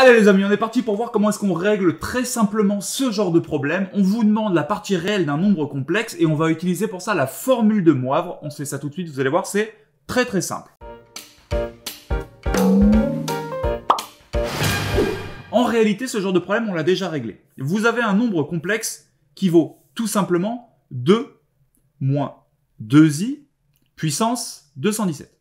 Allez les amis, on est parti pour voir comment est-ce qu'on règle très simplement ce genre de problème. On vous demande la partie réelle d'un nombre complexe et on va utiliser pour ça la formule de Moivre. On se fait ça tout de suite, vous allez voir, c'est très simple. En réalité, ce genre de problème, on l'a déjà réglé. Vous avez un nombre complexe qui vaut tout simplement 2 moins 2i puissance 217.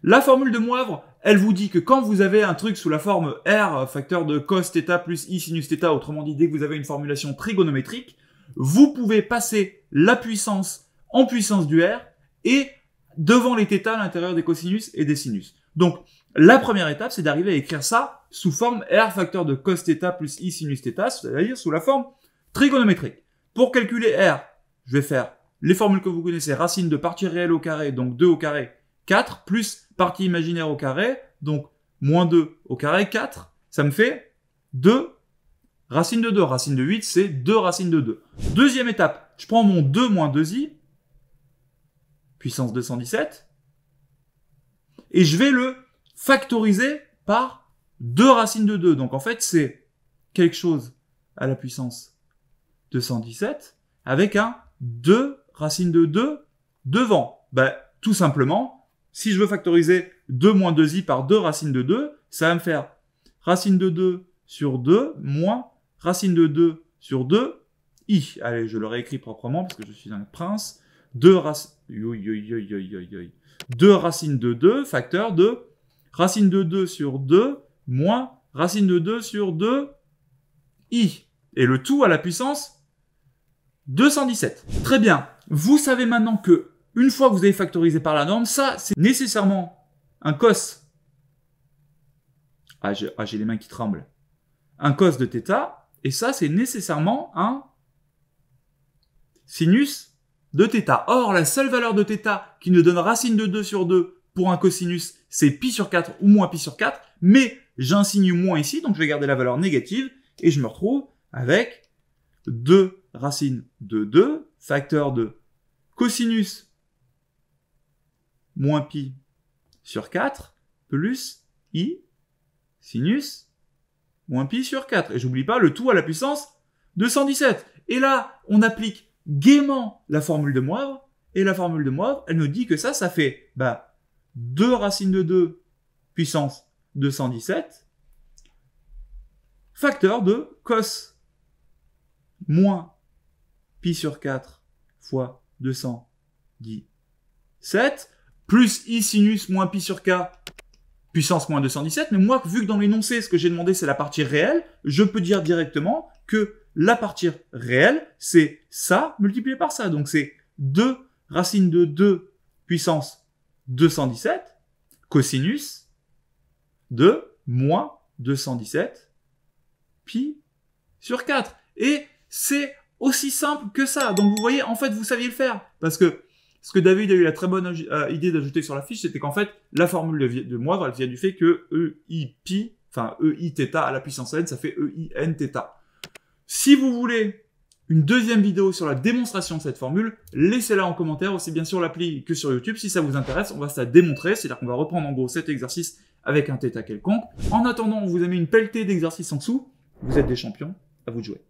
La formule de Moivre, elle vous dit que quand vous avez un truc sous la forme R, facteur de cos θ plus I sinus θ, autrement dit, dès que vous avez une formulation trigonométrique, vous pouvez passer la puissance en puissance du R et devant les θ à l'intérieur des cosinus et des sinus. Donc, la première étape, c'est d'arriver à écrire ça sous forme R facteur de cos θ plus I sinus θ, c'est-à-dire sous la forme trigonométrique. Pour calculer R, je vais faire les formules que vous connaissez, racine de partie réelle au carré, donc 2 au carré, 4, plus partie imaginaire au carré, donc moins 2 au carré, 4, ça me fait 2 racine de 2. Racine de 8, c'est 2 racine de 2. Deuxième étape, je prends mon 2 moins 2i, puissance 217, et je vais le factoriser par 2 racines de 2. Donc en fait, c'est quelque chose à la puissance 217 avec un 2 racine de 2 devant. Ben, tout simplement, si je veux factoriser 2 moins 2i par 2 racines de 2, ça va me faire racine de 2 sur 2 moins racine de 2 sur 2 i. Allez, je le réécris proprement parce que je suis un prince. 2 racines de 2 facteur de racine de 2 sur 2 moins racine de 2 sur 2 i. Et le tout à la puissance 217. Très bien. Vous savez maintenant que une fois que vous avez factorisé par la norme, ça, c'est nécessairement un cos. Ah, j'ai les mains qui tremblent. Un cos de θ. Et ça, c'est nécessairement un sinus de θ. Or, la seule valeur de θ qui nous donne racine de 2 sur 2 pour un cosinus, c'est pi sur 4 ou moins pi sur 4. Mais j'ai un signe moins ici, donc je vais garder la valeur négative. Et je me retrouve avec 2 racine de 2, facteur de cosinus moins pi sur 4, plus i sinus moins pi sur 4. Et j'oublie pas le tout à la puissance 217. Et là, on applique gaiement la formule de Moivre. Et la formule de Moivre, elle nous dit que ça fait 2 racine de 2 puissance 217, facteur de cos moins pi sur 4 fois 217, plus i sinus moins pi sur k, puissance moins 217. Mais moi, vu que dans l'énoncé, ce que j'ai demandé, c'est la partie réelle, je peux dire directement que la partie réelle, c'est ça multiplié par ça. Donc c'est 2 racine de 2 puissance 217, cosinus de moins 217 pi sur 4. Et c'est aussi simple que ça. Donc vous voyez, en fait, vous saviez le faire. Parce que ce que David a eu la très bonne idée d'ajouter sur la fiche, c'était qu'en fait, la formule de Moivre, elle vient du fait que EI pi, enfin EI θ à la puissance n, ça fait EI n θ. Si vous voulez une deuxième vidéo sur la démonstration de cette formule, laissez-la en commentaire, aussi bien sur l'appli que sur YouTube. Si ça vous intéresse, on va se la démontrer. C'est-à-dire qu'on va reprendre en gros cet exercice avec un θ quelconque. En attendant, on vous a mis une pelletée d'exercices en dessous. Vous êtes des champions, à vous de jouer.